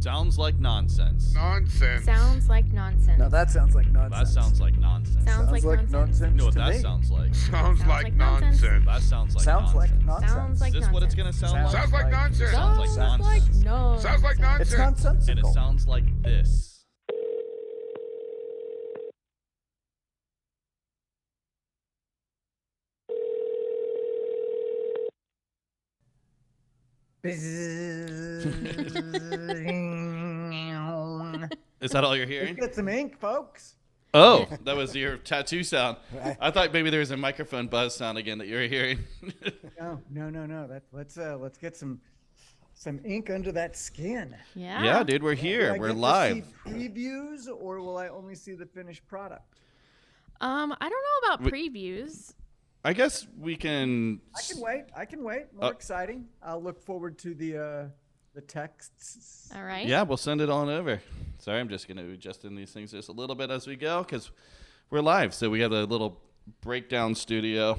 Sounds like nonsense. Nonsense. Sounds like nonsense. Now that sounds like nonsense. That sounds like nonsense. Sounds like nonsense. You know what to that me. sounds like? Sounds like nonsense. That sounds like Sounds nonsense. like nonsense. Sounds like Is this what it's nonsense. gonna sound like? Sounds like nonsense. Sounds like nonsense. no. Sounds like It's nonsense. nonsensical. And it sounds like this. Is that all you're hearing? Get some ink, folks. Oh, that was your tattoo sound. I thought maybe there was a microphone buzz sound again that you were hearing. No. Let's get some ink under that skin. Yeah. Yeah, dude, we're here. Will I We're get to live. see previews, or will I only see the finished product? I don't know about previews. I guess we can. I can wait. More exciting. I'll look forward to the texts. All right. Yeah, we'll send it on over. Sorry, I'm just going to adjust in these things just a little bit as we go because we're live. So we have a little breakdown studio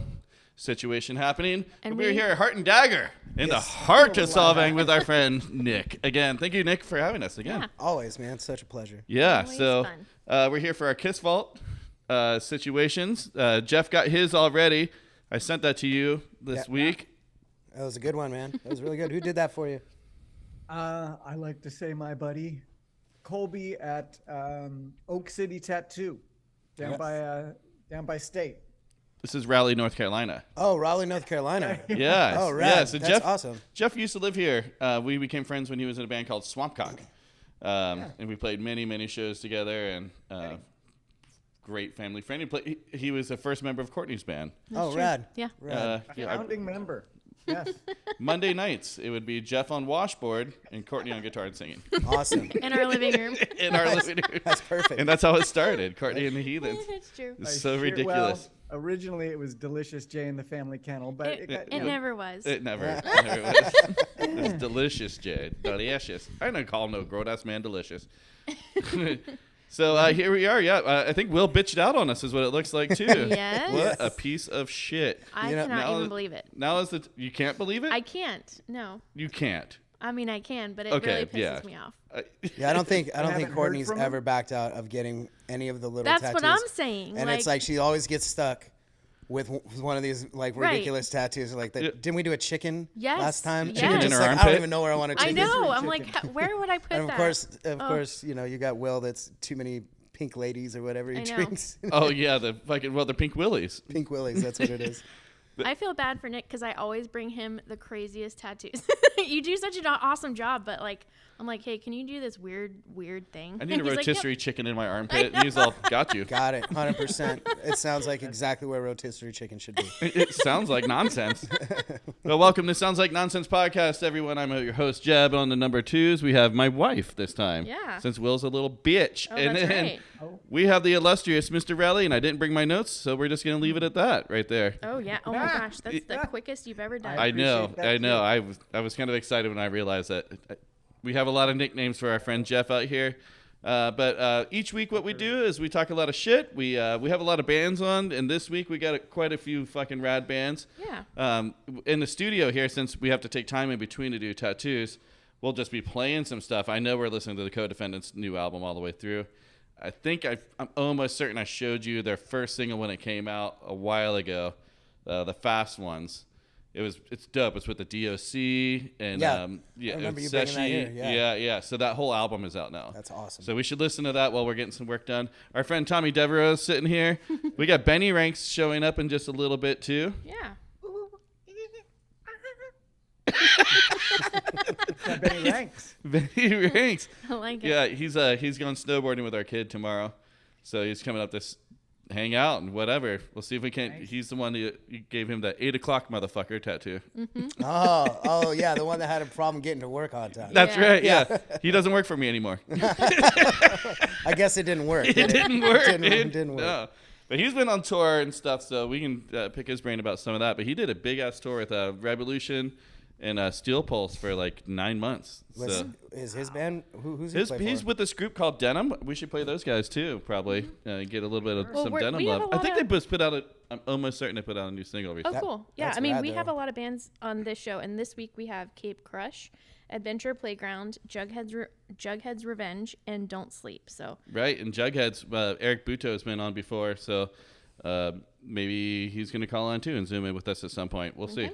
situation happening. And we're we- here at Hart and Dagger in the heart of solving with our friend Nick. Again, thank you, Nick, for having us again. Yeah. Always, man. It's such a pleasure. Yeah, Always so fun. we're here for our Kiss Vault situations. Jeff got his already. I sent that to you this week. That was a good one, man. That was really good. Who did that for you? I like to say my buddy Colby at Oak City Tattoo down by State. This is Raleigh, North Carolina. Oh, Raleigh, North Carolina. Yeah. Oh, right. Yeah, so That's awesome. Jeff used to live here. We became friends when he was in a band called Swampcock. And we played many, many shows together, and great family friend. He was the first member of Courtney's band. Oh, rad. Yeah. Rad. Founding member. Yes. Monday nights, it would be Jeff on washboard and Courtney on guitar and singing Awesome. In our living room. in our living room. That's perfect. And that's how it started, Courtney and the Heathens. It's true. It's so ridiculous. Well, originally it was Delicious Jay and the Family Kennel, but It never was. It never was. It's delicious, Jay. Delicious. I don't call no grown-ass man delicious. So here we are. Yeah, I think Will bitched out on us is what it looks like, too. Yes. What a piece of shit. I cannot even believe it. Now is you can't believe it? I can't. No. You can't. I mean, I can, but it Okay, really pisses yeah. me off. Yeah, I don't think haven't heard Courtney's from him? ever backed out of getting any of the little That's tattoos. what I'm saying. And it's like she always gets stuck with one of these like Right. ridiculous tattoos. Like, didn't we do a chicken Yes, last time? yes. And you're Chicken in just her like, I don't armpit? even know where I want to I chicken. know. I'm like, where would I put And that? of course, you know, you got Will that's too many pink ladies or whatever he I know. drinks. Oh, yeah, the Pink Willies. Pink Willies, that's what it is. I feel bad for Nick because I always bring him the craziest tattoos. You do such an awesome job, but like, I'm like, hey, can you do this weird thing? I need a He's like, rotisserie "Yep." chicken in my armpit. And he's all, got you. Got it, 100%. It sounds like exactly where rotisserie chicken should be. It sounds like nonsense. Well, welcome to Sounds Like Nonsense podcast, everyone. I'm your host, Jeb. On the number twos, we have my wife this time. Yeah. Since Will's a little bitch. Oh, and that's then right. we have the illustrious Mr. Raleigh, and I didn't bring my notes, so we're just going to leave it at that right there. Oh yeah. Oh my gosh, that's the quickest you've ever done. I know. appreciate that, I know. too. I was kind of excited when I realized that. We have a lot of nicknames for our friend Jeff out here. But each week what we do is we talk a lot of shit. We have a lot of bands on, and this week we got quite a few fucking rad bands. Yeah. In the studio here, since we have to take time in between to do tattoos, we'll just be playing some stuff. I know we're listening to the Co-Defendants' new album all the way through. I think I'm almost certain I showed you their first single when it came out a while ago, the Fast Ones. It's dope. It's with the DOC and Yeah. yeah, I remember it's you bringing that Seshi. here, Yeah. So that whole album is out now. That's awesome. So we should listen to that while we're getting some work done. Our friend Tommy Devereaux's sitting here. We got Benny Ranks showing up in just a little bit too. Yeah. Benny Ranks. Benny Ranks. I like it. Yeah, he's going snowboarding with our kid tomorrow, so he's coming up to hang out and whatever. We'll see if we can. Nice. He's the one who gave him the 8 o'clock motherfucker tattoo. Mm-hmm. Oh yeah, the one that had a problem getting to work on time. That's right. Yeah, he doesn't work for me anymore. I guess it didn't work. It didn't work. It didn't work. No. But he's been on tour and stuff, so we can pick his brain about some of that. But he did a big ass tour with Revolution and Steel Pulse for like 9 months. So Is his band? Who's he's with this group called Denim. We should play those guys too, probably. Get a little bit of some Denim we have love. a I lot think of- they just put out I'm almost certain they put out a new single Oh, recently. cool. Yeah, that's I mean, rad, we have though. a lot of bands on this show, and this week we have Cape Crush, Adventure Playground, Jughead's Revenge, and Don't Sleep. So Right, and Jughead's Eric Buto has been on before, so maybe he's going to call on too and zoom in with us at some point. We'll see.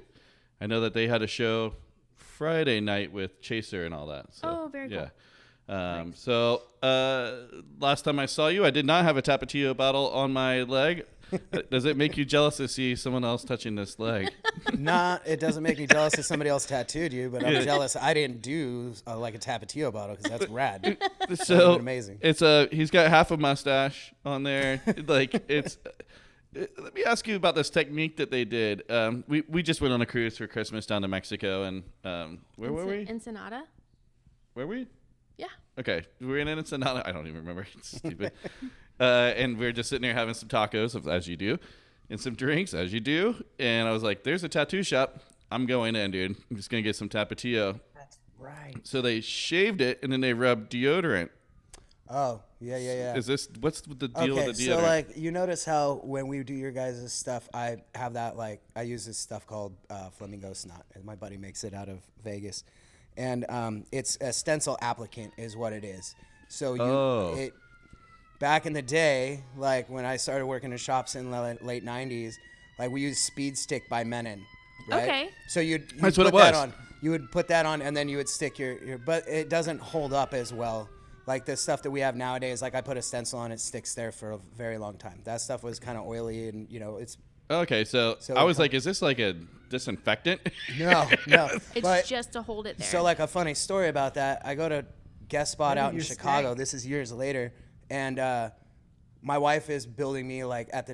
I know that they had a show Friday night with Chaser and all that. So, Oh, very cool. Yeah. So last time I saw you, I did not have a Tapatio bottle on my leg. Does it make you jealous to see someone else touching this leg? Nah, it doesn't make me jealous if somebody else tattooed you, but I'm jealous I didn't do like a Tapatio bottle because that's rad. So amazing. It's he's got half a mustache on there. Like it's. Let me ask you about this technique that they did. We just went on a cruise for Christmas down to Mexico, and where were we? Ensenada. Were we? Yeah. Okay, we were in Ensenada. I don't even remember. It's stupid. And we were just sitting there having some tacos, as you do, and some drinks, as you do. And I was like, "There's a tattoo shop. I'm going in, dude. I'm just gonna get some Tapatio." That's right. So they shaved it, and then they rubbed deodorant. Oh, yeah. What's the deal Okay, with the so deodorant? like you notice how when we do your guys' stuff, I have that I use this stuff called flamingo snot, and my buddy makes it out of Vegas, and it's a stencil applicant is what it is. So back in the day, like when I started working in shops in the late '90s, like we used Speed Stick by Menon. Right? Okay. So you'd That's put what it that was. on. You would put that on, and then you would stick your but it doesn't hold up as well. Like the stuff that we have nowadays, like I put a stencil on, it sticks there for a very long time. That stuff was kind of oily, and it's Okay, so I was like, is this like a disinfectant? no. It's But just to hold it there. so like a funny story about that, I go to guest spot Maybe out in you Chicago. stank. This is years later, and my wife is building me like at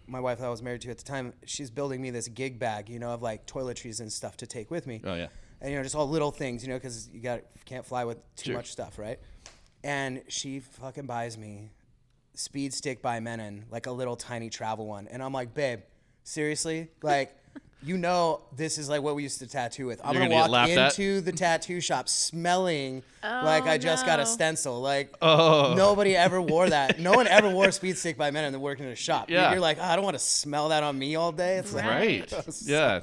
my wife that I was married to at the time. She's building me this gig bag, of like toiletries and stuff to take with me. Oh, yeah. And just all little things, because you can't fly with too Sure. much stuff, right? And she fucking buys me Speed Stick by Menon, like a little tiny travel one, and I'm like, babe, seriously, like. This is like what we used to tattoo with. I'm You're gonna gonna get walk laughed at? into the tattoo shop smelling like I just got a no. stencil. Like Oh. nobody ever wore that. No one ever wore Speed Stick by Men and then worked in a shop. Yeah. You're like, I don't want to smell that on me all day. It's like, Right. Yeah.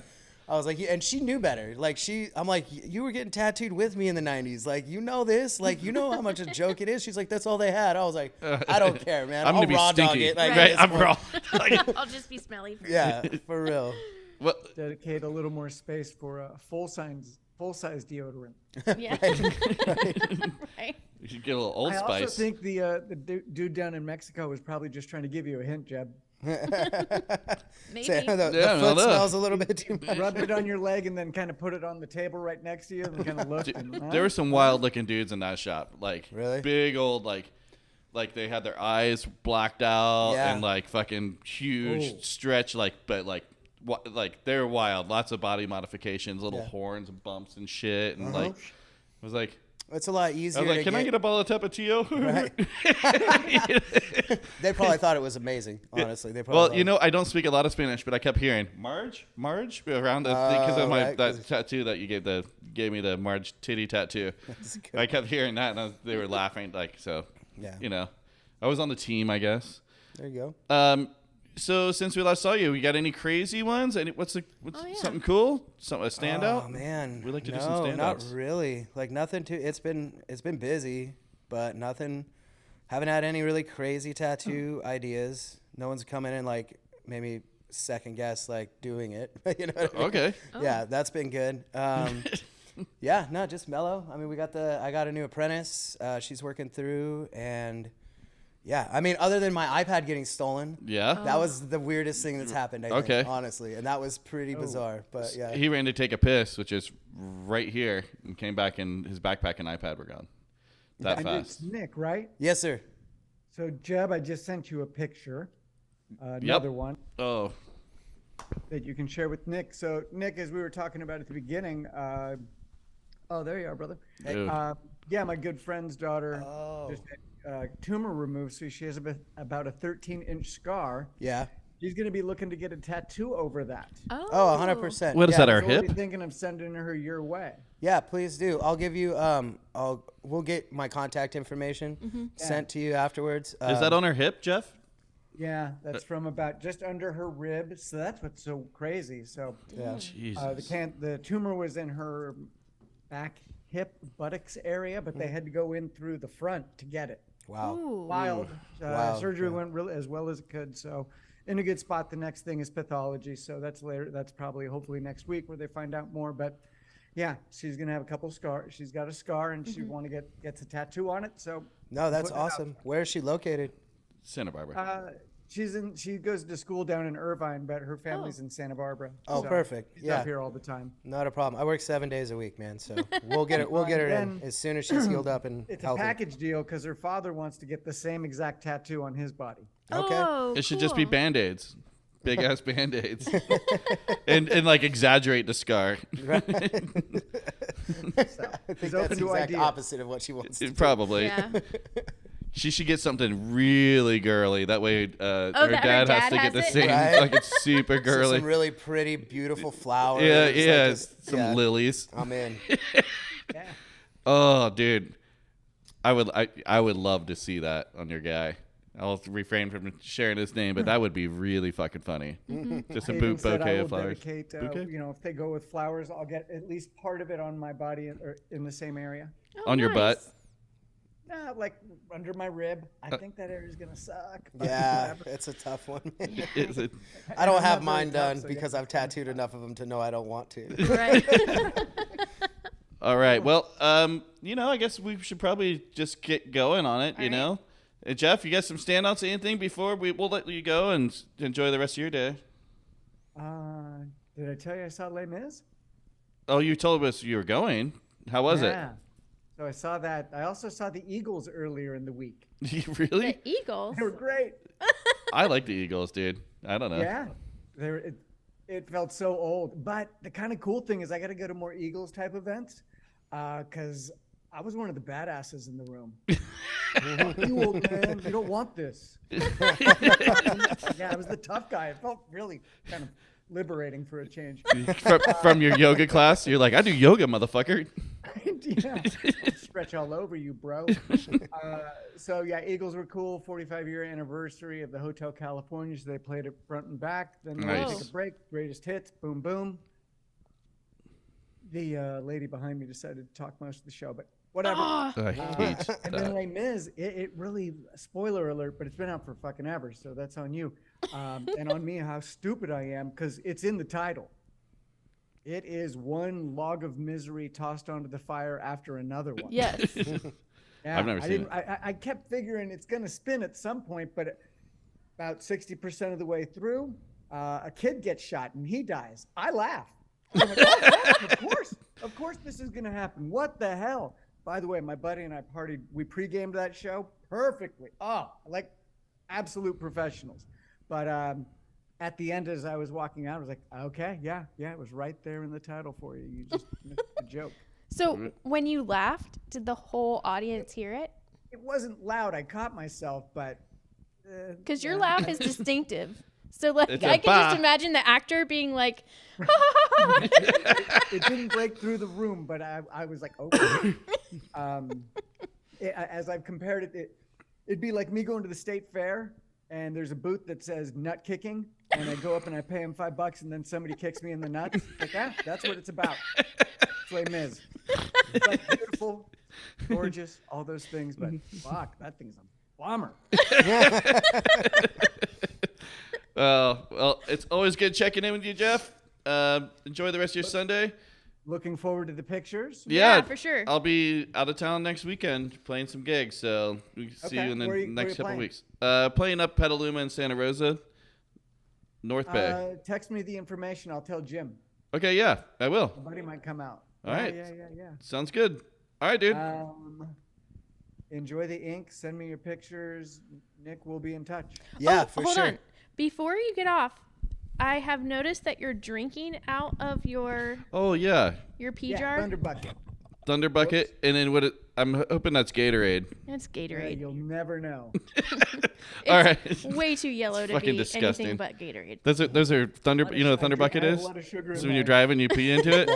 I was like, and she knew better. Like I'm like, you were getting tattooed with me in the '90s. Like, this. Like, how much a joke it is. She's like, that's all they had. I was like, I don't care, man. I'm I'll gonna be raw dog stinky. it. Like, Right. at this I'm point. raw. I'll just be smelly. Yeah, for real. Well, Dedicate a little more space for full size deodorant. Yeah. Right. you should get a little Old I Spice. also think the dude down in Mexico was probably just trying to give you a hint, Jeb. Maybe. So the Yeah, foot no. smells a little bit too much. Rub it on your leg and then kind of put it on the table right next to you and kind of look. And, There were some wild looking dudes in that shop. Like Really? big old like they had their eyes blacked out Yeah. and like fucking huge Oh. stretch like they're wild. Lots of body modifications, little Yeah. horns and bumps and shit and like I was like It's a lot easier. I get a bottle of Tapatio? Right. They probably thought it was amazing. Honestly, they probably. Well, I don't speak a lot of Spanish, but I kept hearing Marge around because of my right, that 'cause- tattoo that you gave me the Marge titty tattoo. I kept hearing that, and they were laughing like so. Yeah. I was on the team, I guess. There you go. So since we last saw you, we got any crazy ones? What's yeah. something cool? A standout? Oh man, We like to do no, some standouts. not really. Like nothing too. It's been busy, but nothing. Haven't had any really crazy tattoo ideas. No one's coming in like maybe second guess like doing it. You know what I mean? Okay. Yeah, that's been good. Yeah, no, just mellow. I mean, I got a new apprentice. She's working through, and yeah, I mean, other than my iPad getting stolen, Yeah. that was the weirdest thing that's happened. I Okay. think, honestly, and that was pretty bizarre. But yeah, He ran to take a piss, which is right here, and came back, and his backpack and iPad were gone. That and fast. it's Nick, right? yes, sir. So Jeb, I just sent you a picture, another one Oh. that you can share with Nick. So Nick, as we were talking about at the beginning, oh, there you are, brother. Dude. Yeah, my good friend's daughter Oh. just had tumor removed, so she has about a 13-inch scar. Yeah. She's gonna be looking to get a tattoo over that. Oh, Oh, 100%. What is yeah. that? Our I was already hip? thinking of sending her your way. Yeah, please do. I'll give you. We'll get my contact information sent to you afterwards. Is that on her hip, Jeff? Yeah, that's from about just under her rib. So that's what's so crazy. So Yeah. Jesus. the tumor was in her back hip buttocks area, but they had to go in through the front to get it. Wow. Ooh. Wild. Wow, Surgery yeah. went really as well as it could. So in a good spot. The next thing is pathology. So that's later. That's probably hopefully next week where they find out more. But yeah, she's gonna have a couple scars. She's got a scar and she want to gets a tattoo on it. So No, that's putting it out. awesome. Where is she located? Santa Barbara. She goes to school down in Irvine, but her family's in Santa Barbara. Oh, So perfect. She's Yeah. up here all the time. Not a problem. I work 7 days a week, man. So we'll get it. We'll get her in Then- as soon as she's healed up and It's healthy. a package deal because her father wants to get the same exact tattoo on his body. Okay. Oh, It should just be cool. Band-Aids. Big ass Band-Aids. and like exaggerate the scar. So I she's think open that's the to exact ideas. opposite of what she wants to do. Probably. Yeah. She should get something really girly. That way her that her dad has dad to get has the it? same. Right. Like it's super So girly. some really pretty, beautiful flowers. yeah, like yeah. just- Some yeah, lilies. I'm in. Yeah. Oh, dude. I would love to see that on your guy. I'll refrain from sharing his name, but that would be really fucking funny. Just a I even said I bouquet will of flowers. dedicate, Bouquet? if they go with flowers, I'll get at least part of it on my body or in the same area. Oh, On your butt? nice. Like under my rib. I think that area's gonna suck. but Yeah, whatever. it's a tough one. Is it- I don't I'm have not very mine tough, done so yeah. because I've tattooed enough of them to know I don't want to. Right. All right. Well, I guess we should probably just get going on it, you know? Jeff, you got some standouts, anything before we'll let you go and enjoy the rest of your day? Did I tell you I saw Les Mis? Oh, you told us you were going. How was Yeah. So I saw that. I also saw the Eagles earlier in the week. it? Really? The Eagles. They were great. I like the Eagles, dude. I don't know. Yeah. It felt so old. But the kind of cool thing is I got to go to more Eagles type events because I was one of the badasses in the room. Fuck you, old man. You don't want this. Yeah, I was the tough guy. It felt really kind of liberating for a change. From your yoga class, you're like, I do yoga, motherfucker. Yeah. Stretch all over you, bro. So yeah, Eagles were cool. 45-year anniversary of the Hotel California. So they played it front and back. Then they Nice. take a break. Greatest hits. Boom, boom. The lady behind me decided to talk most of the show, but whatever. Oh, I hate And then that. Les Mis, it really, spoiler alert, but it's been out for fucking ever, so that's on you. And on me how stupid I am, because it's in the title. It is one log of misery tossed onto the fire after another one. yes. Yeah, I've never seen it. I kept figuring it's going to spin at some point, but about 60% of the way through, a kid gets shot and he dies. I laugh. I'm like, oh, yeah, of course this is going to happen. What the hell? By the way, my buddy and I partied. We pre-gamed that show perfectly. Oh, like absolute professionals. But at the end, as I was walking out, I was like, okay, yeah, it was right there in the title for you. You just missed the joke. So when you laughed, did the whole audience hear it? It wasn't loud. I caught myself, but Because your laugh is distinctive. So like It's I a can just bah. imagine the actor being like, it didn't break through the room, but I was like, okay. As I've compared it, it'd be like me going to the state fair and there's a booth that says nut kicking, and I go up and I pay him $5, and then somebody kicks me in the nuts. Like, that's what it's about. It's Les Mis. It's like beautiful, gorgeous, all those things, but fuck, that thing's a bummer. Well, it's always good checking in with you, Jeff. Enjoy the rest of your Sunday. Looking forward to the pictures. Yeah, for sure. I'll be out of town next weekend playing some gigs, so we can see Okay. you in the Where you next couple playing? weeks. Playing up Petaluma and Santa Rosa, North Bay. Text me the information. I'll tell Jim. Okay, yeah, I will. My buddy might come out. All right. Yeah. Sounds good. All right, dude. Enjoy the ink. Send me your pictures. Nick will be in touch. Yeah, Oh, for hold sure. on. Before you get off, I have noticed that you're drinking out of your Oh yeah, pea Yeah, jar. Thunder Bucket. Thunder Bucket, and then I'm hoping that's Gatorade. It's Yeah, Gatorade. you'll never know. All right. It's way too yellow to fucking be disgusting. anything but Gatorade. Those are Thunder. You know what Thunder Bucket I have is? a lot of sugar So in when you're mine. driving, you pee into it.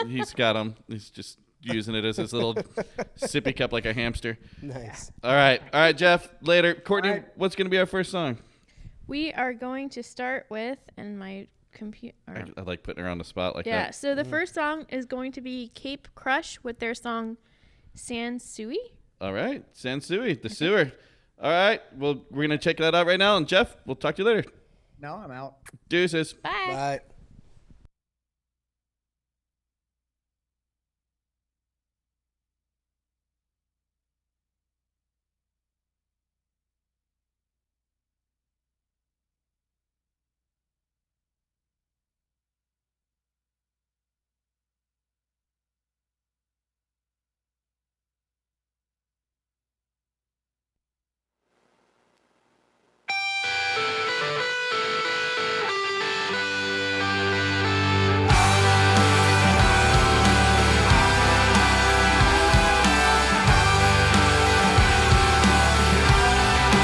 He's got them. He's just using it as his little sippy cup like a hamster. Nice. All right, Jeff. Later, Courtney. All right. What's gonna be our first song? We are going to start with, and my computer. I like putting her on the spot like Yeah, that. so the first song is going to be Cape Crush with their song Sansui. All right, Sansui, the sewer. All right, well, we're gonna check that out right now. And Jeff, we'll talk to you later. No, I'm out. Deuces. Bye. Bye.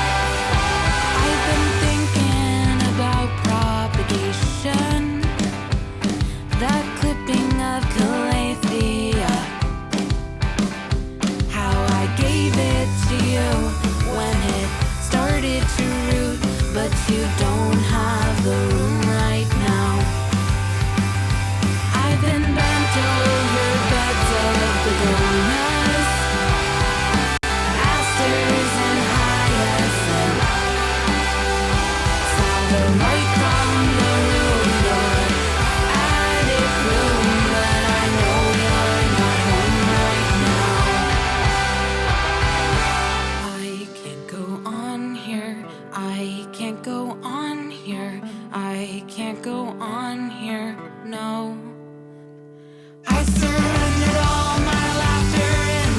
I've been thinking about propagation, that clipping of calathea, how I gave it to you when it started to root, but you don't have the room right now. I've been bent over beds of begonias, asters and hyacinths. Saw the light from the roof, your attic room, but I know you're not home right now. I can't go on here. I can't go on here. I can't go on here. No. I surrendered all my laughter and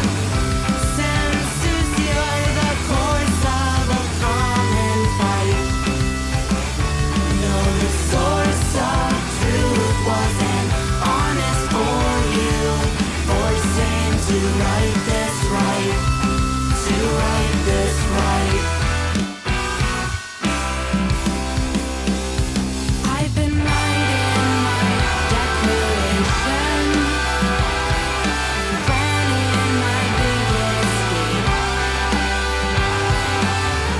senses. You're the course of a common fight. No, the source of truth wasn't honest for you. Forcing to write this right. To write this right. I've been writing my declaration, planning my big escape.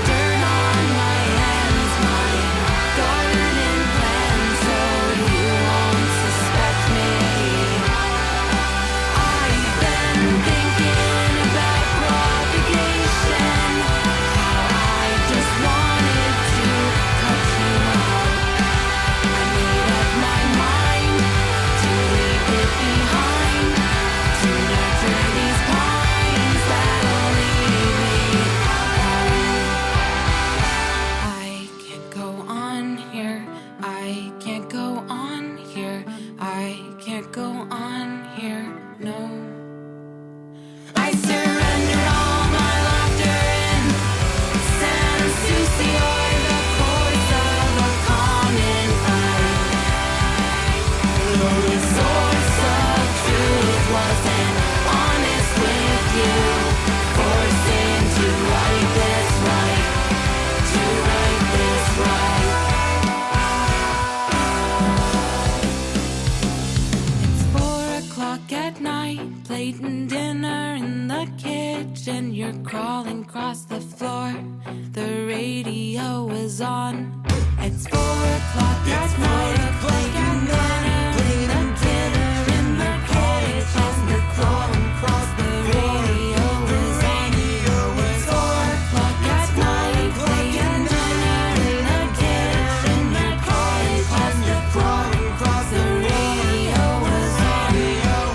Dirt on my hands, my garden plan, so you won't suspect me. I've been thinking about propagation, how I just wanted to cut you out. I made up my mind to leave it behind, to nurture these pines that'll lead me home. I can't go on here. I can't go on here. I can't go on here. No. I surrender all my laughter and sensusi, you're the course of a common fight. Though the source of truth wasn't honest with you, forcing to write this right, to write this right. It's 4:00 at night, plating dinner in the kitchen. You're crawling across the floor, the radio is on. It's 4:00 at night, plating dinner in the kitchen. You're crawling across the floor, the radio is on. It's 4:00 at night, plating dinner in the kitchen. You're crawling across the floor, the radio is on.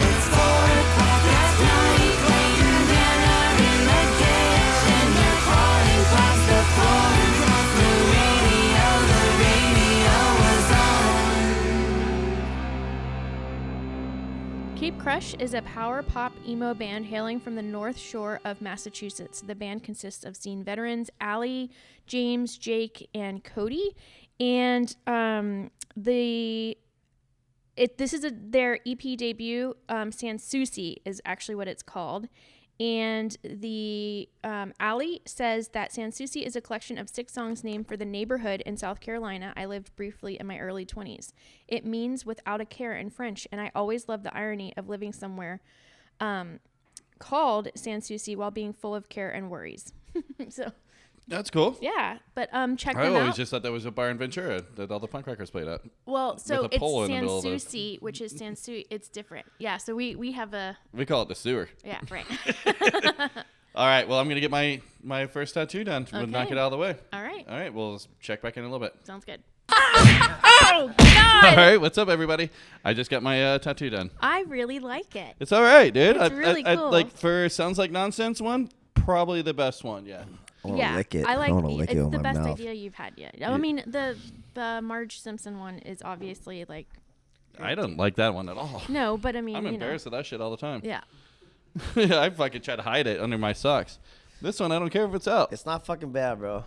It's 4:00 at night, plating dinner in the kitchen. You're crawling across the floor, the radio was on. Cape Crush is a power pop emo band hailing from the North Shore of Massachusetts. The band consists of scene veterans Allie, James, Jake, and Cody. And this is their EP debut. Sansusi is actually what it's called. And the Allie says that Sans Souci is a collection of 6 songs named for the neighborhood in South Carolina I lived briefly in my early 20s. It means without a care in French, and I always love the irony of living somewhere called Sans Souci while being full of care and worries. So That's cool. yeah, but check I them always out. just thought that was a bar in Ventura that all the punk rockers played at. Well, so with a pole it's in the middle Sans of it. Souci, which is Sans Souci. It's different. Yeah, so we have a We call it the sewer. yeah, right. All right. Well, I'm gonna get my first tattoo done. We'll knock Okay. it out of the way. All right, All right. We'll check back in a little bit. sounds good. Oh God! All right. What's up, everybody? I just got my tattoo done. I really like it. It's all right, dude. It's really cool. Like for Sounds Like Nonsense one, probably the best one. Yeah. I want to Yeah, lick it. I like want to lick it's it with the my best mouth. idea you've had yet. I mean, the Marge Simpson one is obviously like I don't like that one at all. no, but I mean, I'm you know, embarrassed of that shit all the time. yeah. I fucking try to hide it under my socks. This one, I don't care if it's out. It's not fucking bad, bro.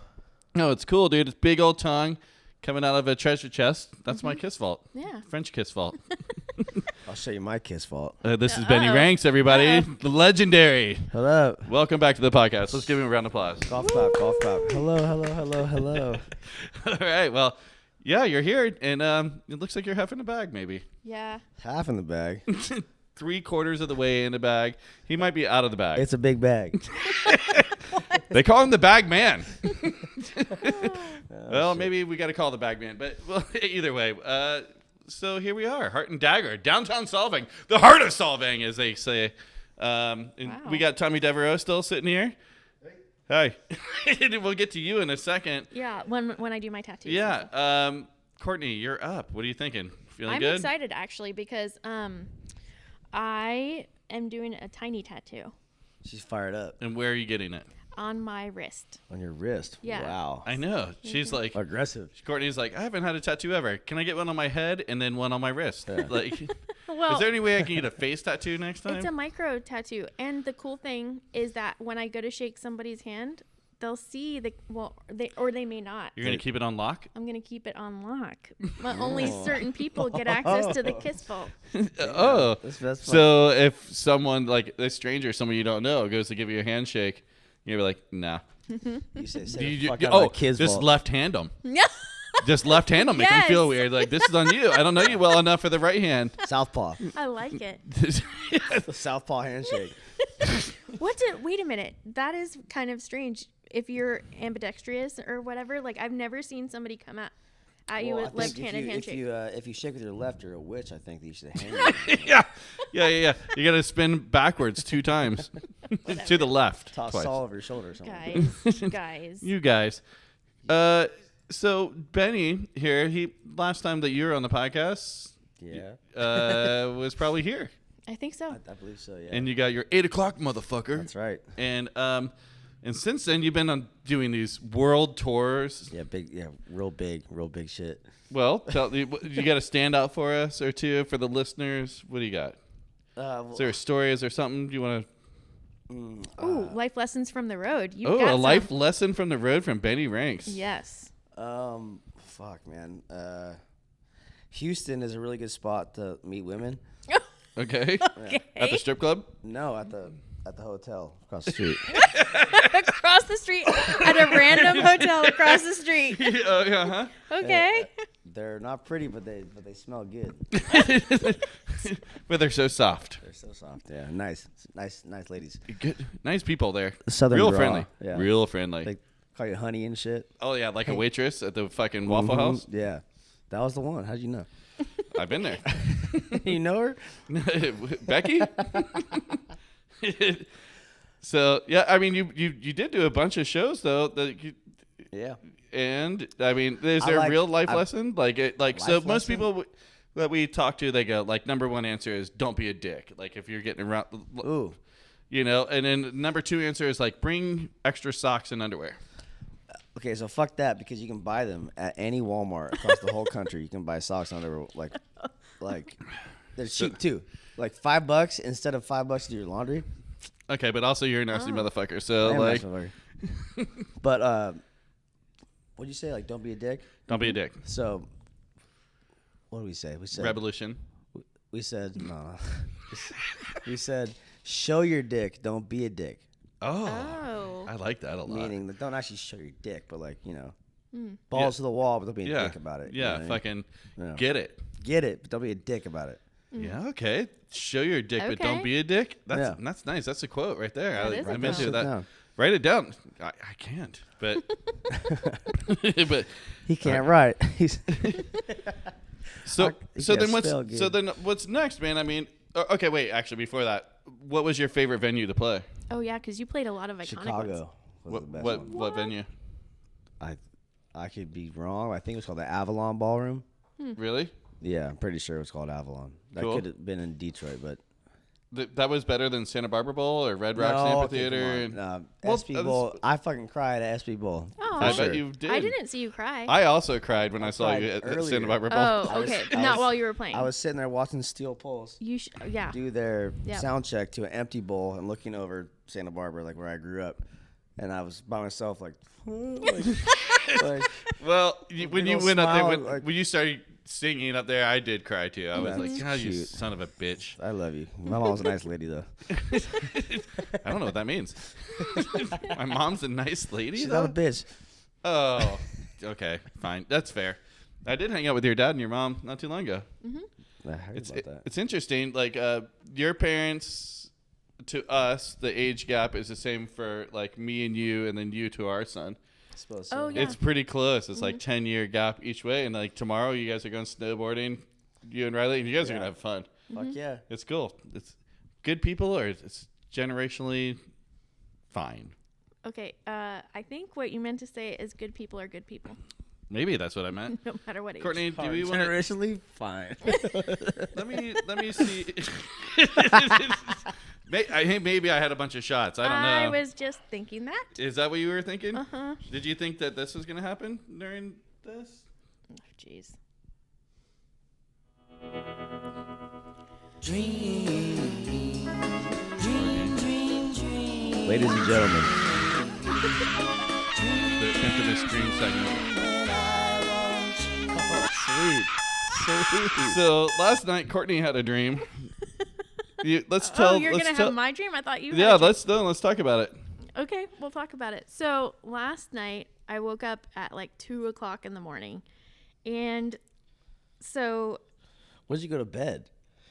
No, it's cool, dude. It's big old tongue coming out of a treasure chest. That's my kiss vault. Yeah. French kiss vault. I'll show you my kiss fault. This is Benny Ranks, everybody. The legendary. Hello. Welcome back to the podcast. Let's give him a round of applause. Golf clap, golf clap. Hello, hello, hello, hello. All right. Well, yeah, you're here, and it looks like you're half in the bag, maybe. Yeah. Half in the bag. 3/4 of the way in the bag. He might be out of the bag. It's a big bag. They call him the bag man. Well, maybe we got to call the bag man, but well, either way. So here we are, Hart and Dagger, downtown solving, the heart of solving, as they say. And we got Tommy Devereaux still sitting here. Hey. We'll get to you in a second. Yeah. When I do my tattoos. Yeah. Courtney, you're up. What are you thinking? Feeling I'm good? excited actually because I am doing a tiny tattoo She's fired up. And where are you getting it? on my wrist. On your wrist. Yeah. Wow. I know. She's like, Aggressive. Courtney's like, I haven't had a tattoo ever. Can I get one on my head and then one on my wrist? Yeah. Like, Well, is there any way I can get a face tattoo next time? it's a micro tattoo, and the cool thing is that when I go to shake somebody's hand, they'll see they may not. You're gonna keep it on lock? I'm gonna keep it on lock, but only certain people get access to the kiss vault. Oh, That's fun. so if someone like a stranger, someone you don't know, goes to give you a handshake, you're like, nah. You say, Do you- the fuck out of oh, that kid's just vault. left hand them. Yeah. Just left hand them. Make them feel Yes. weird. Like, this is on you. I don't know you well enough for the right hand. Southpaw. I like it. The Southpaw handshake. Wait a minute. That is kind of strange. If you're ambidextrous or whatever, like I've never seen somebody come at you Well, I with think left-handed handshake. If you shake with your left, you're a witch. I think that you should hang it. Yeah. You got to spin backwards 2 times to the left. Toss twice. salt over your shoulder or something. Guys. You guys. So Benny here, last time that you were on the podcast, Yeah. was probably here, I think so. I believe so, yeah. and you got your 8 o'clock motherfucker. That's right. And since then you've been on doing these world tours. Yeah, real big shit. Well, you got a standout for us or two for the listeners. What do you got? Is there a story? Is there something you want to? Ooh, life lessons from the road. You've Oh, got a some. life lesson from the road from Benny Ranks. Yes. Fuck, man. Houston is a really good spot to meet women. Okay. At the strip club. No, at the hotel across the street. Across the street at a random hotel across the street. Uh-huh. Okay. They're not pretty, but they smell good. But they're so soft. They're so soft. Yeah, nice ladies. Good, nice people there. Southern real draw, friendly. yeah. Real friendly. They call you honey and shit. Oh yeah, like a waitress at the fucking Waffle House. Yeah, that was the one. How'd you know? I've been there. You know her? Becky. So yeah, I mean, you did do a bunch of shows though. Yeah. And I mean, is I there a like- real life I- lesson? So most lesson? people that we talk to, they go like, number one answer is don't be a dick. Like if you're getting around, Ooh. you know. And then number 2 answer is like bring extra socks and underwear. Okay, so fuck that because you can buy them at any Walmart across the whole country. You can buy socks and underwear like they're cheap too. Like $5 instead of $5 to do your laundry. Okay, but also you're a nasty motherfucker. So I am like, nice motherfucker. But what'd you say? Like, don't be a dick. don't be a dick. So, what did we say? We said Revolution. We said no. We said show your dick, don't be a dick. Oh. I like that a lot. Meaning, like, don't actually show your dick, but like, balls to the wall, but don't be a dick about it. Yeah, fucking get it. Get it, but don't be a dick about it. Yeah, okay. Show your dick, but don't be a dick. That's nice. That's a quote right there. I'm into that. Down. Write it down. I can't, but but he can't write. He's so then what's next, man? I mean, okay, wait. Actually, before that, what was your favorite venue to play? Oh yeah, because you played a lot of iconic Chicago ones. was the best one. What venue? I could be wrong. I think it was called the Avalon Ballroom. Really? Yeah, I'm pretty sure it was called Avalon. That Cool. could have been in Detroit, but That was better than Santa Barbara Bowl or Red Rocks Amphitheater. SB Bowl. I fucking cried at SB Bowl. Oh, I bet you did. I didn't see you cry. I also cried when I saw you at earlier. Santa Barbara Bowl. Oh, okay. Not while you were playing. I was sitting there watching Steel Pulse yeah. do their Yep. sound check to an empty bowl and looking over Santa Barbara, like where I grew up, and I was by myself, like Well, when you went up there, smile, when you started singing up there, I did cry too. I was That's like, God, you cute. son of a bitch. I love you. My mom's a nice lady, though. I don't know what that means. My mom's a nice lady, She's though? not a bitch. Oh, okay, fine. That's fair. I did hang out with your dad and your mom not too long ago. I heard about that. It's interesting. Like, your parents to us, the age gap is the same for like me and you, and then you to our son. I suppose so. Oh, yeah. It's pretty close. It's like 10-year gap each way. And like tomorrow, you guys are going snowboarding, you and Riley, and you guys are gonna have fun. Fuck yeah. It's cool. It's good people, or it's generationally fine. Okay. I think what you meant to say is good people are good people, Maybe that's what I meant. no matter what age. Courtney, do we want to? Generationally fine. Let me see. Maybe I had a bunch of shots. I don't know. I was just thinking that. Is that what you were thinking? Uh-huh. Did you think that this was going to happen during this? Oh, jeez. Ladies and gentlemen, The infamous dream segment. sweet. So last night, Courtney had a dream. Let's tell. Oh, you're let's gonna tell, have my dream? I thought you. Yeah, had a let's talk about it. dream. Okay, we'll talk about it. So last night I woke up at like 2:00 in the morning, and so When did you go to bed?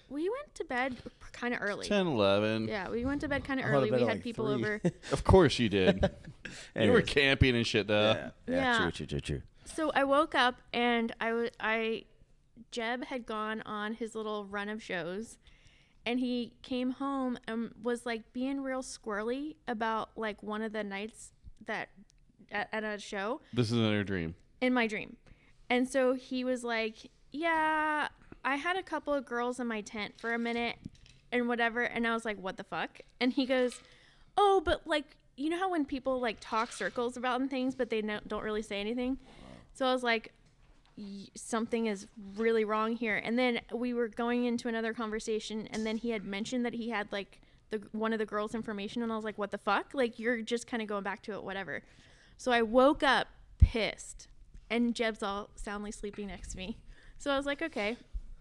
we went to bed kind of early. 10, 11. Yeah, we went to bed kind of I went to early. bed We at, had like, people 3. over. Of course you did. You were Anyways. camping and shit, though. Yeah. True. So I woke up and Jeb had gone on his little run of shows, and he came home and was like being real squirrely about like one of the nights that at a show This is another dream. in my dream. And so he was like, yeah, I had a couple of girls in my tent for a minute and whatever. And I was like, what the fuck? And he goes, oh, but like, you know how when people like talk circles about things, but they don't really say anything? So I was like, something is really wrong here. And then we were going into another conversation, and then he had mentioned that he had like one of the girls' information, and I was like, what the fuck? Like, you're just kind of going back to it, whatever. So I woke up pissed, and Jeb's all soundly sleeping next to me. So I was like, okay.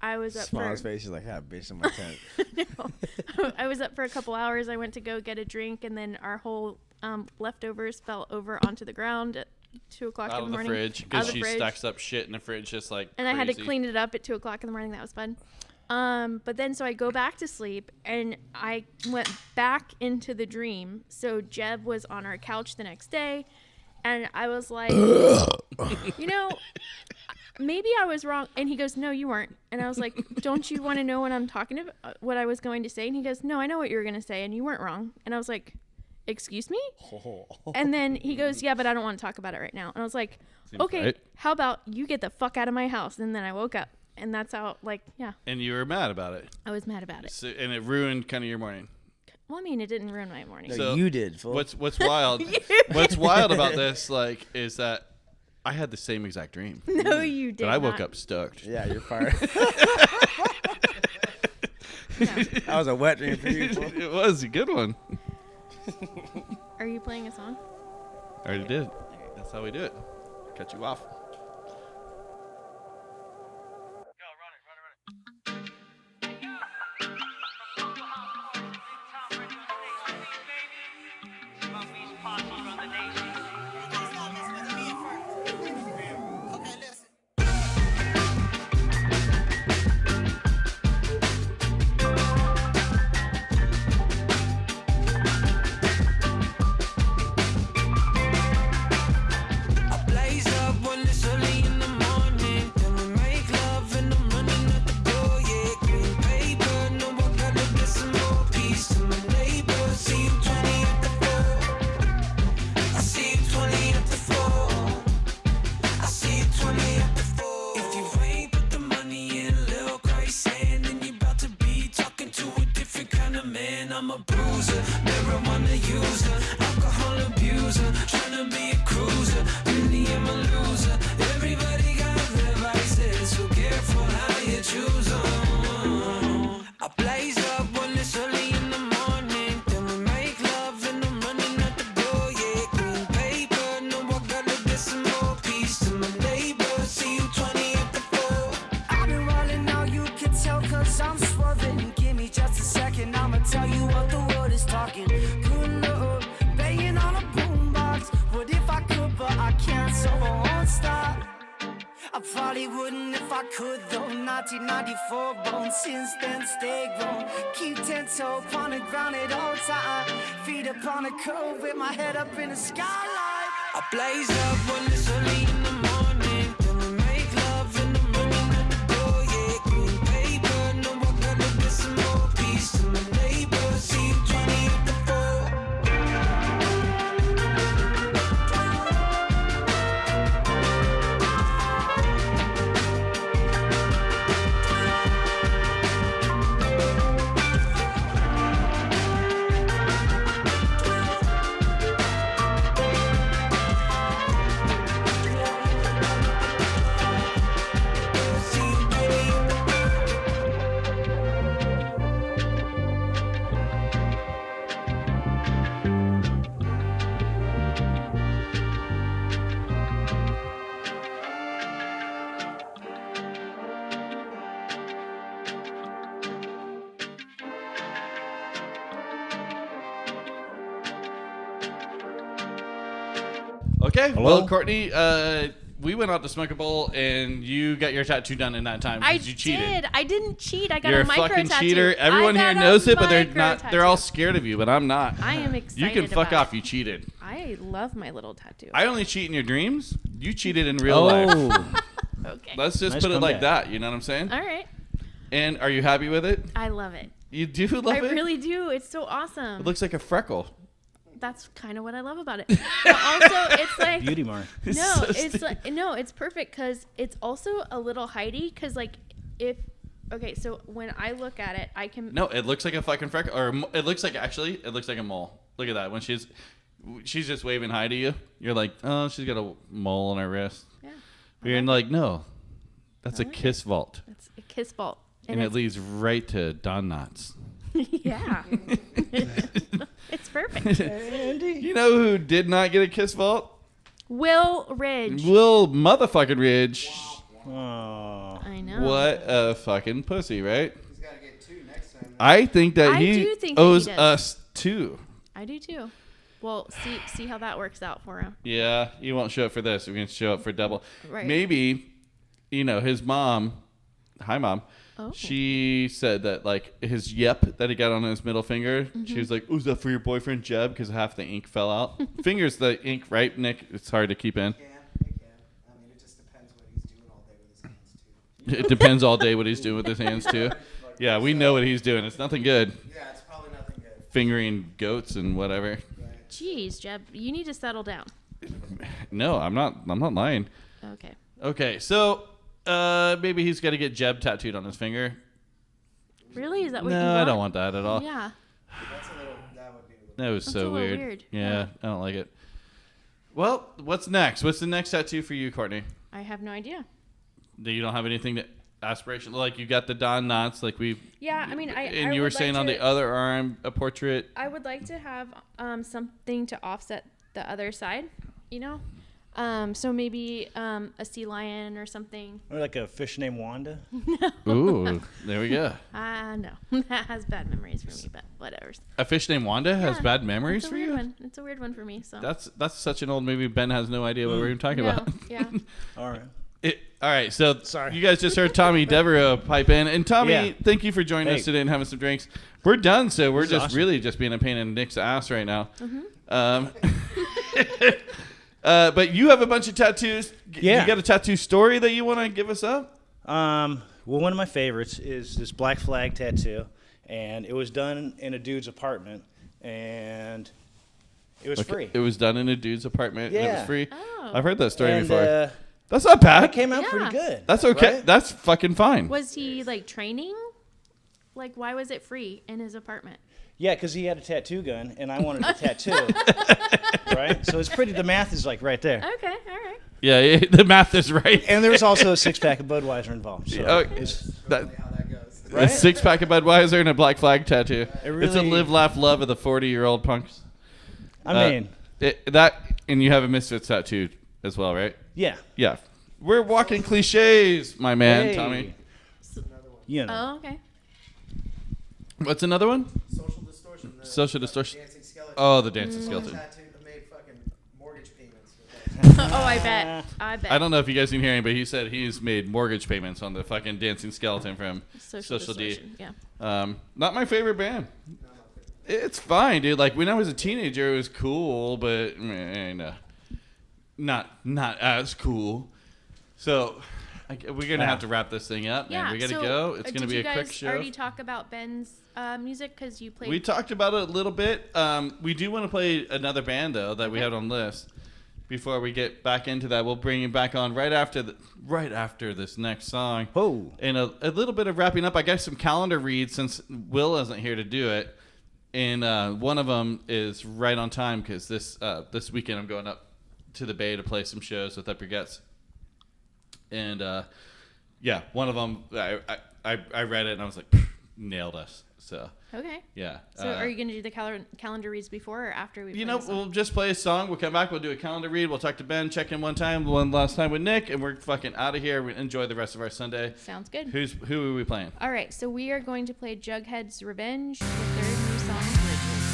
I was up Small for his face. She's like, "Ah, bitch in my tent." no. I was up for a couple hours. I went to go get a drink, and then our whole leftovers fell over onto the ground at 2:00 Out in of the the morning. fridge, Out because of the she fridge. stacks up shit in the fridge just like And I had to crazy. clean it up at 2:00 in the morning. That was fun. But then so I go back to sleep, and I went back into the dream. So Jeb was on our couch the next day, and I was like, you know, maybe I was wrong. And he goes, no, you weren't. And I was like, don't you want to know what I'm talking about, what I was going to say? And he goes, no, I know what you were going to say, and you weren't wrong. And I was like, excuse me? And then he goes, yeah, but I don't want to talk about it right now. And I was like, okay, right. how about you get the fuck out of my house? And then I woke up, and that's how, like, yeah, And you were mad about it. I was mad about it. So, and it ruined kind of your morning. Well, I mean, it didn't ruin my morning. No, So, you did. Fool. What's wild? What's wild about this, like, is that I had the same exact dream, No, you did but I woke not. up stoked. Yeah, you're fired. That was a wet dream for you. Fool. It was a good one. Are you playing a song? I already did. That's how we do it. Cut you off. saying I'm a bruiser, marijuana user, alcohol abuser, trying to be a cruiser, really I'm a loser. Everybody got their vices, so careful how you choose them. I blaze up when it's early in the morning, then we make love and I'm running out the door, yeah. Green paper, no, I gotta get some more peace to my neighbors. See you 20 at the floor. I've been rolling now, you can tell, cause I'm swerving. Give me just a second, I'ma tell you what the world is talking. Good lord, banging on a boombox. What if I could, but I can't, so I won't stop. I probably wouldn't if I could though. 1994 born, since then stay grown. Keep 10-toe on the ground at all time. Feet up on the curb with my head up in the skylight. I blaze up when it's early in the morning. Then we make love and I'm running at the door, yeah. Green paper, no, I gotta get some more peace to my neighbors. See you 20 at the floor. Okay. Hello? Well, Courtney, we went out to smoke a bowl, and you got your tattoo done in that time I because you cheated. did. I didn't cheat. I got You're a a micro fucking tattoo. cheater. Everyone I here got a knows it, but they're micro not. tattoo. They're all scared of you, but I'm not. I am You excited. can fuck about off. You cheated. I love my little tattoo. I only cheat in your dreams. You cheated in real life. Oh, Okay. Let's just Nice put it like comeback. that. You know what I'm saying? All right. And are you happy with it? I love it. You do love I it? really do. It's so awesome. It looks like a freckle. That's kind of what I love about it. But also, it's like beauty mark. no, so it's stupid. like no, it's perfect because it's also a little Heidi. Because like if okay, so when I look at it, I can No, it looks like a fucking freckle. Or it looks like it looks like a mole. Look at that. When she's just waving hi to you, you're like, oh, she's got a mole on her wrist. yeah, But you're like, no, that's a kiss vault, it's a kiss vault, and it it's, leads right to Don Knotts. yeah, it's perfect. You know who did not get a kiss vault? Will Ridge. Will motherfucking Ridge. Oh. I know. What a fucking pussy, right? He's got to get 2 next time. I think that I he do think that he owes does. us 2. I do too. Well, see how that works out for him. Yeah, he won't show up for this. We're going to show up for double. Right. Maybe, his mom, hi mom, Oh. she said that like his yep that he got on his middle finger, she was like, oh, is that for your boyfriend Jeb? Because half the ink fell out. Finger's the ink, right, Nick? It's hard to keep in. It can. I mean, it just depends what he's doing all day with his hands, too. It depends all day what he's doing with his hands, too. Yeah, we know what he's doing. It's nothing good. Yeah, it's probably nothing good. Fingering goats and whatever. Jeez, Jeb, you need to settle down. No, I'm not lying. Okay. Okay, so maybe he's got to get Jeb tattooed on his finger. Really? Is that what you No, want? I don't want that at all. Yeah. That's a little, that would be a little. That was That's so a little weird. weird. Yeah, Yeah. I don't like it. Well, what's next? What's the next tattoo for you, Courtney? I have no idea. You don't have anything that aspirational? Like you got the Don Knotts, like we. Yeah, I mean, And I you were would saying like on to- the other arm a portrait. I would like to have something to offset the other side, you know? So maybe a sea lion or something. Or like a fish named Wanda. Ooh, there we go. No, that has bad memories for me, but whatever. A fish named Wanda has Yeah, bad memories It's a for weird you. one. It's a weird one for me. So That's such an old movie. Ben has no idea what we're even talking no, about. yeah. All right. All right, so Sorry. you guys just heard Tommy Devereaux pipe in, and Tommy, Yeah. thank you for joining us Hey. today and having some drinks. We're done, so we're This is just awesome. really just being a pain in Nick's ass right now. Mm-hmm. But you have a bunch of tattoos. Yeah. You got a tattoo story that you want to give us up? Well, one of my favorites is this black flag tattoo, and it was done in a dude's apartment, and it was free. It was done in a dude's apartment and it was Yeah. free. Oh. I've heard that story and before. That's not bad. it came out Yeah. pretty good. That's okay. right? That's fucking fine. Was he like training? Like, why was it free in his apartment? Yeah, because he had a tattoo gun, and I wanted a tattoo. Right? So the math is like right there. Okay, all right. Yeah, the math is right. And there was also a 6-pack of Budweiser involved. So That, How that goes. a 6-pack of Budweiser and a black flag tattoo. It It's a really- live, laugh, love of the 40-year-old punks. I mean, And you have a Misfits tattoo as well, right? yeah. Yeah. We're walking cliches, my man, Hey. Tommy. You know. Oh, okay. What's another one? Social distortion. The Social distortion. dancing skeleton. Oh, the dancing skeleton. Tattoo that made fucking mortgage payments. With that. Oh, I bet. I don't know if you guys can hear him, but he said he's made mortgage payments on the fucking dancing skeleton from Social D. distortion, yeah. Not my favorite band. It's fine, dude. Like when I was a teenager, it was cool, but not as cool. So we're gonna have to wrap this thing up, man. Yeah, We gotta so, go. It's gonna be a quick Did you show. guys already talk about Ben's music because you played? We talked about it a little bit. We do want to play another band though that we had on list. Before we get back into that, we'll bring him back on right after this next song. Oh. And a little bit of wrapping up. I got some calendar reads since Will isn't here to do it, and one of them is right on time because this weekend I'm going up to the Bay to play some shows with Up Your Guts. And yeah, one of them I read it and I was like, nailed us. So Okay. yeah. So are you going to do the calendar reads before or after we? You play know, the song? we'll just play a song. We'll come back. We'll do a calendar read. We'll talk to Ben. Check in one last time with Nick, and we're fucking out of here. We enjoy the rest of our Sunday. Sounds good. Who are we playing? All right, so we are going to play Jughead's Revenge with their new song Bridges.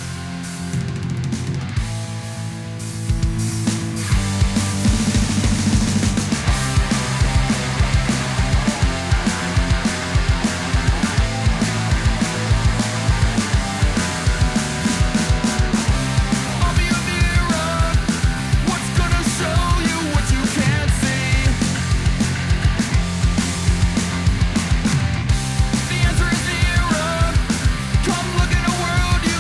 I'll be a mirror. What's gonna show you what you can't see? The answer is zero. Come look at a world you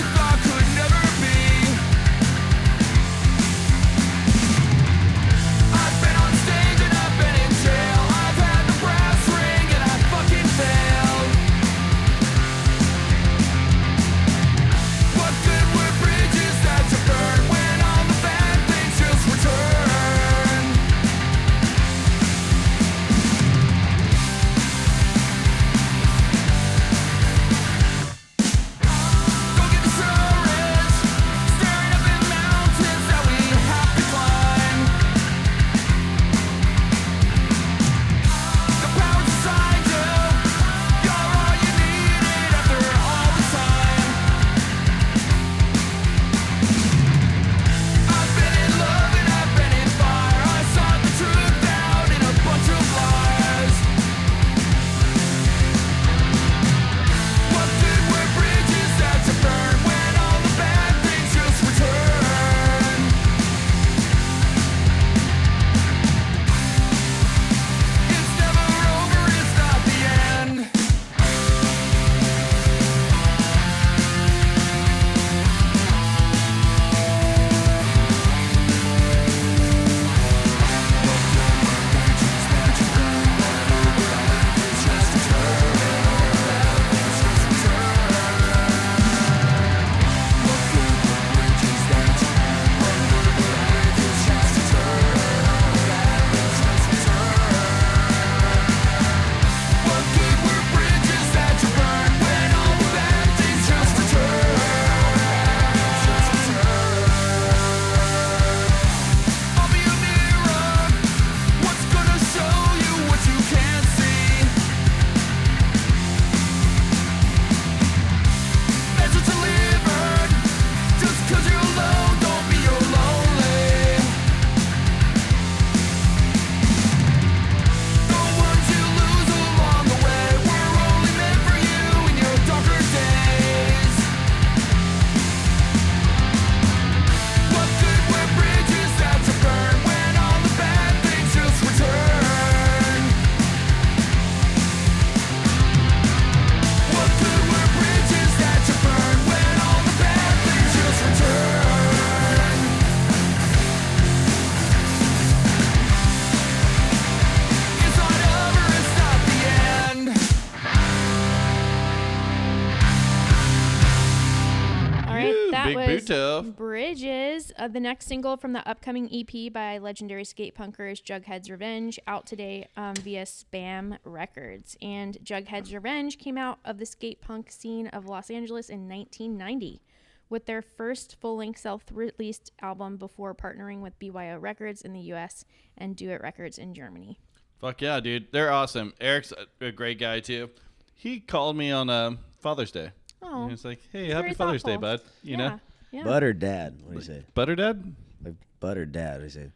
right, that Big was Buto. Bridges. The next single from the upcoming EP by legendary skate punkers Jughead's Revenge, out today via Spam Records. And Jughead's Revenge came out of the skate punk scene of Los Angeles in 1990 with their first full-length self-released album before partnering with BYO Records in the U.S. and Do It Records in Germany. Fuck yeah, dude. They're awesome. Eric's a great guy, too. He called me on Father's Day. Oh, He was like, hey, He's happy very Father's Day, thoughtful. bud. You know? Yeah. Butter dad. What do you say? Butter Dad? Like butter dad. What do you say?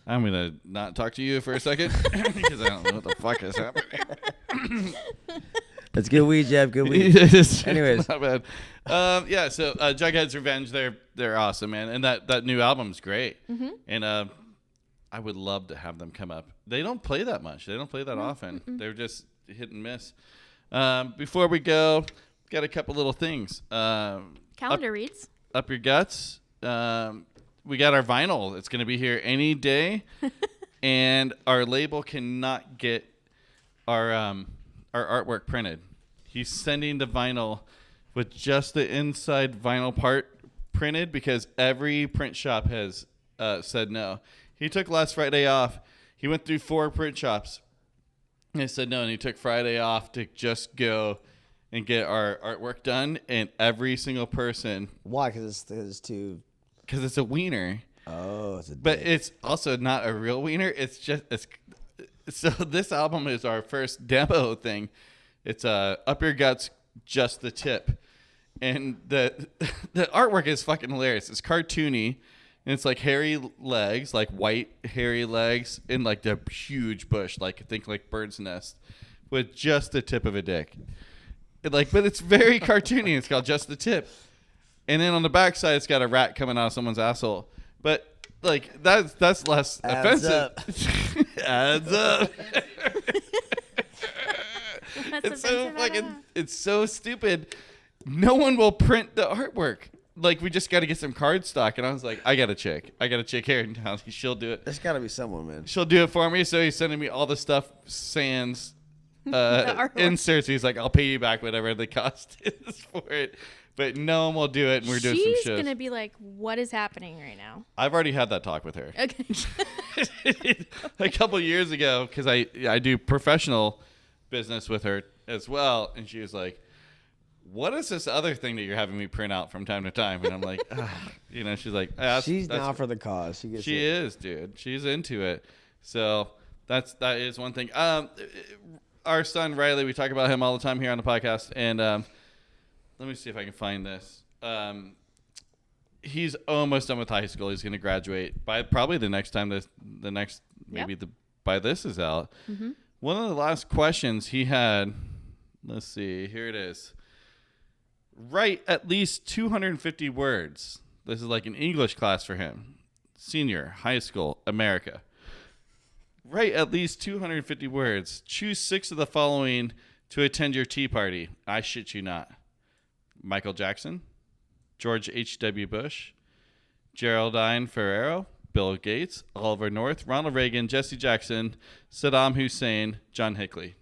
I'm going to not talk to you for a second because I don't know what the fuck is happening. That's good weed, Jeff. Good weed. It's Anyways. not bad. Yeah, so Jughead's Revenge, they're awesome, man. And that new album's great. Mm-hmm. And I would love to have them come up. They don't play that much. They don't play that often. They're just hit and miss. Before we go, got a couple little things. Calendar reads. Up your guts. We got our vinyl. It's going to be here any day. And our label cannot get our artwork printed. He's sending the vinyl with just the inside vinyl part printed because every print shop has said no. He took last Friday off. He went through 4 print shops. And he said no, and he took Friday off to just go and get our artwork done. And every single person, Why? Because it's too. because it's a wiener, Oh, it's a. but dick. it's also not a real wiener. So this album is our first demo thing. It's Up Your Guts, Just the Tip. And the artwork is fucking hilarious. It's cartoony. And it's like hairy legs, like white hairy legs, in like the huge bush, like think like bird's nest, with just the tip of a dick. But it's very cartoony. It's called Just the Tip. And then on the backside, it's got a rat coming out of someone's asshole. But like that's less Adds offensive. up. Adds up. That's It's so offensive, I don't fucking. know. It's so stupid. No one will print the artwork. Like, we just got to get some card stock. And I was like, I got a chick here in town. She'll do it. There's got to be someone, man. She'll do it for me. So he's sending me all the stuff, sans artwork. inserts. He's like, I'll pay you back whatever the cost is for it. But no one will do it. And we're doing some She's shows. going to be like, what is happening right now? I've already had that talk with her. Okay. A couple of years ago, because I do professional business with her as well. And she was like, what is this other thing that you're having me print out from time to time? And I'm like, she's like, She's down for the cause. She is, dude. She's into it. So that is one thing. Our son Riley, we talk about him all the time here on the podcast. And let me see if I can find this. He's almost done with high school. He's going to graduate by probably the next time by this is out. Mm-hmm. One of the last questions he had. Let's see. Here it is. Write at least 250 words. This is like an English class for him. Senior, high school, America. Write at least 250 words. Choose 6 of the following to attend your tea party. I shit you not. Michael Jackson, George H.W. Bush, Geraldine Ferrero, Bill Gates, Oliver North, Ronald Reagan, Jesse Jackson, Saddam Hussein, John Hinckley.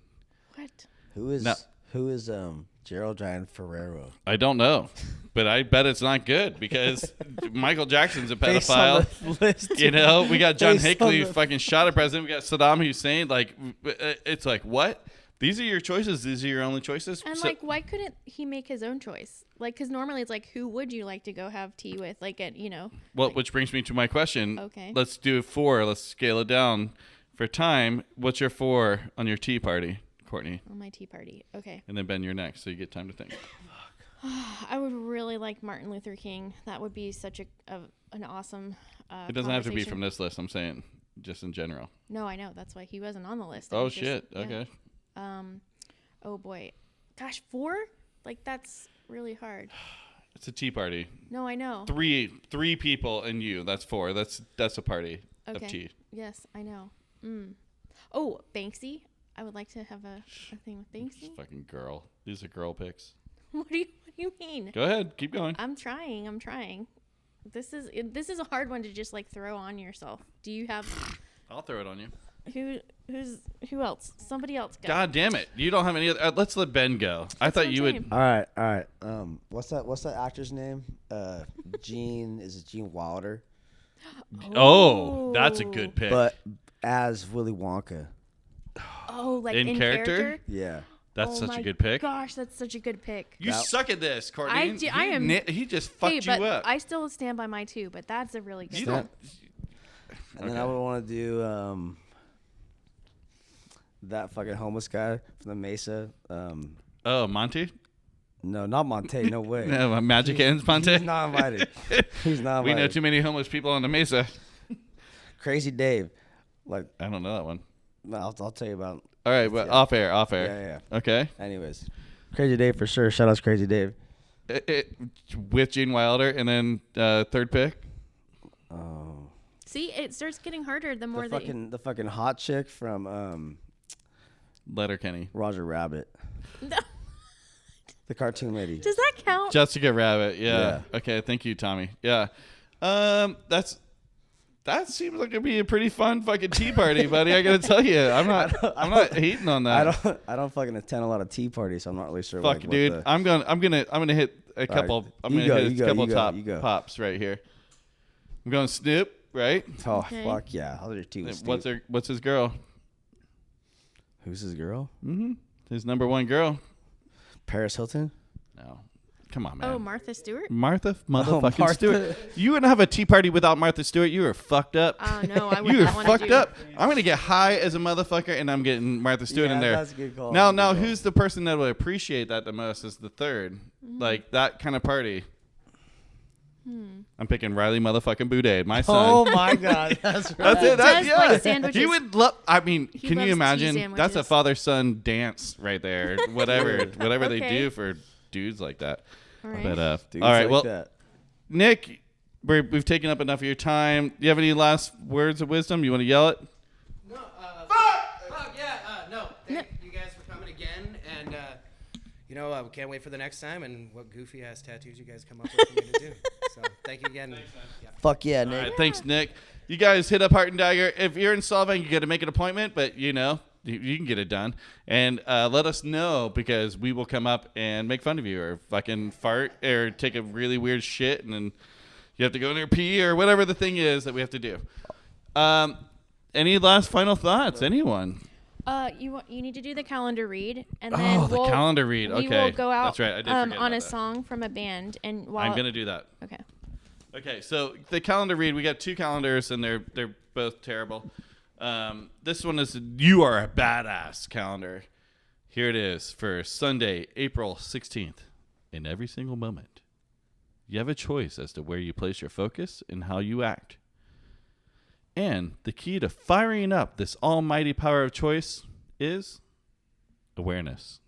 What? Who is No. Geraldine Ferrero? I don't know, but I bet it's not good because Michael Jackson's a Based on pedophile. the list. You know, we got John Based on Hinckley who the- fucking shot a president. We got Saddam Hussein. Like, it's like, what? These are your choices. These are your only choices. And So- why couldn't he make his own choice? Like, because normally it's like, who would you like to go have tea with? Like, well, which brings me to my question. Okay. Let's do 4. Let's scale it down for time. What's your 4 on your tea party, Courtney? on my tea party. Okay. And then Ben, you're next, so you get time to think. I would really like Martin Luther King. That would be such an awesome It doesn't have to be conversation. from this list. I'm saying just in general. No, I know. That's why he wasn't on the list. I Oh, was just- shit. yeah. Okay. Oh, boy. Gosh, 4? Like, that's really hard. It's a tea party. No, I know. Three people and you. That's 4. That's a party Okay. of tea. Yes, I know. Oh, Banksy. I would like to have a thing with Banksy. Fucking girl. These are girl picks. What do you mean? Go ahead. Keep going. I'm trying. This is a hard one to just like throw on yourself. Do you have? I'll throw it on you. Who else? Somebody else go. God damn it! You don't have any other. Let's let Ben go. I thought you would. All right. What's that actor's name? Gene Wilder? Oh, that's a good pick. But as Willy Wonka. Oh, like In in character? Yeah. That's Oh such a my good pick. Gosh, that's such a good pick. You suck at this, Courtney. I am. He just fucked but you up. I still stand by my 2, but that's a really good You one. don't. And then I would want to do that fucking homeless guy from the Mesa. Oh, Monty? No, not Monte. No way. No, Magic Hands Monty? He's not invited. He's not invited. We know too many homeless people on the Mesa. Crazy Dave. Like, I don't know that one. I'll tell you about. All right, but off air. Yeah. Okay. Anyways, Crazy Dave for sure. Shout out to Crazy Dave. With Gene Wilder, and then third pick. Oh. See, it starts getting harder the more The fucking hot chick from Letterkenny. Roger Rabbit. No. The cartoon lady. Does that count? Jessica Rabbit. Yeah. Okay. Thank you, Tommy. Yeah. That seems like it'd be a pretty fun fucking tea party, buddy. I gotta tell you, I'm not hating on that. I don't fucking attend a lot of tea parties, so I'm not really sure. Fuck, like, dude. I'm gonna hit a couple. right. I'm gonna hit a couple top you go. pops right here. I'm going Snoop, right? Oh Okay. fuck yeah! I'll do two. What's his girl? Who's his girl? His number one girl. Paris Hilton. No, come on, man. Oh, Martha Stewart? Martha motherfucking Martha. Stewart. You wouldn't have a tea party without Martha Stewart. You are fucked up. Oh, no, I You wouldn't. are fucked up. I'm gonna get high as a motherfucker, and I'm getting Martha Stewart in there. That's a good call. Now, who's the person that would appreciate that the most is the third, like that kind of party. I'm picking Riley motherfucking Boudet, my son. Oh my god, that's right. That's it. Does like sandwiches. He would love. I mean, can you loves tea imagine? That's a sandwiches. father-son dance right there. Whatever they Okay. do for dudes like that. All right. But Dudes all right, like well, that. Nick, we've taken up enough of your time. Do you have any last words of wisdom? You want to yell it? No, fuck yeah, no. Thank you guys for coming again, and we can't wait for the next time and what goofy ass tattoos you guys come up with for me to do. So thank you again. Yeah. Fuck yeah, All Nick. right, thanks, Nick. You guys hit up Hart and Dagger. If you're in Solvang, you got to make an appointment, but you can get it done. And let us know because we will come up and make fun of you or fucking fart or take a really weird shit and then you have to go in there pee or whatever the thing is that we have to do. Any last final thoughts? Anyone? You need to do the calendar read, and then the calendar read. We Okay. will go out That's right. I did forget on about a that. song from a band, and I'm going to do that. Okay. Okay, so the calendar read, we got two calendars, and they're both terrible. This one is You Are a Badass calendar. Here it is for Sunday, April 16th. In every single moment, you have a choice as to where you place your focus and how you act. And the key to firing up this almighty power of choice is awareness.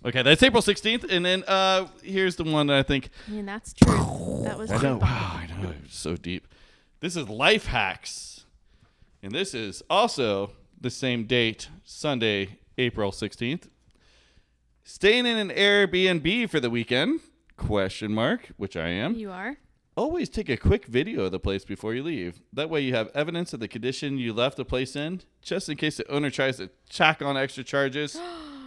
Okay, that's April 16th. And then here's the one that I think... I mean, that's true. That was I know. true. Wow, I know. It was so deep. This is Life Hacks. And this is also the same date, Sunday, April 16th. Staying in an Airbnb for the weekend, ? Which I am. You are? Always take a quick video of the place before you leave. That way you have evidence of the condition you left the place in, just in case the owner tries to tack on extra charges,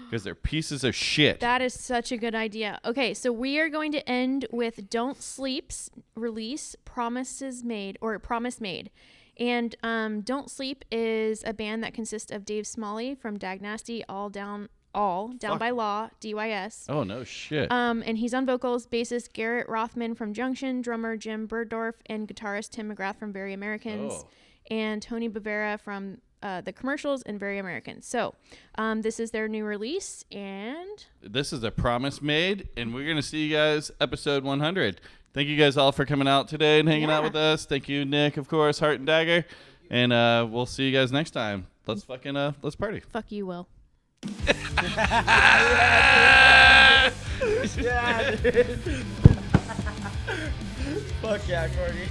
because they're pieces of shit. That is such a good idea. Okay, so we are going to end with Don't Sleep's release, Promise Made. And Don't Sleep is a band that consists of Dave Smalley from Dag Nasty, Down by Law, DYS. Oh, no shit. And he's on vocals, bassist Garrett Rothman from Junction, drummer Jim Bergdorf, and guitarist Tim McGrath from Very Americans, and Tony Bavera from The Commercials and Very Americans. So this is their new release, and... This is a Promise Made, and we're going to see you guys episode 100. Thank you guys all for coming out today and hanging out with us. Thank you, Nick, of course, Hart and Dagger. And we'll see you guys next time. Let's party. Fuck you, Will. Fuck yeah, Courtney.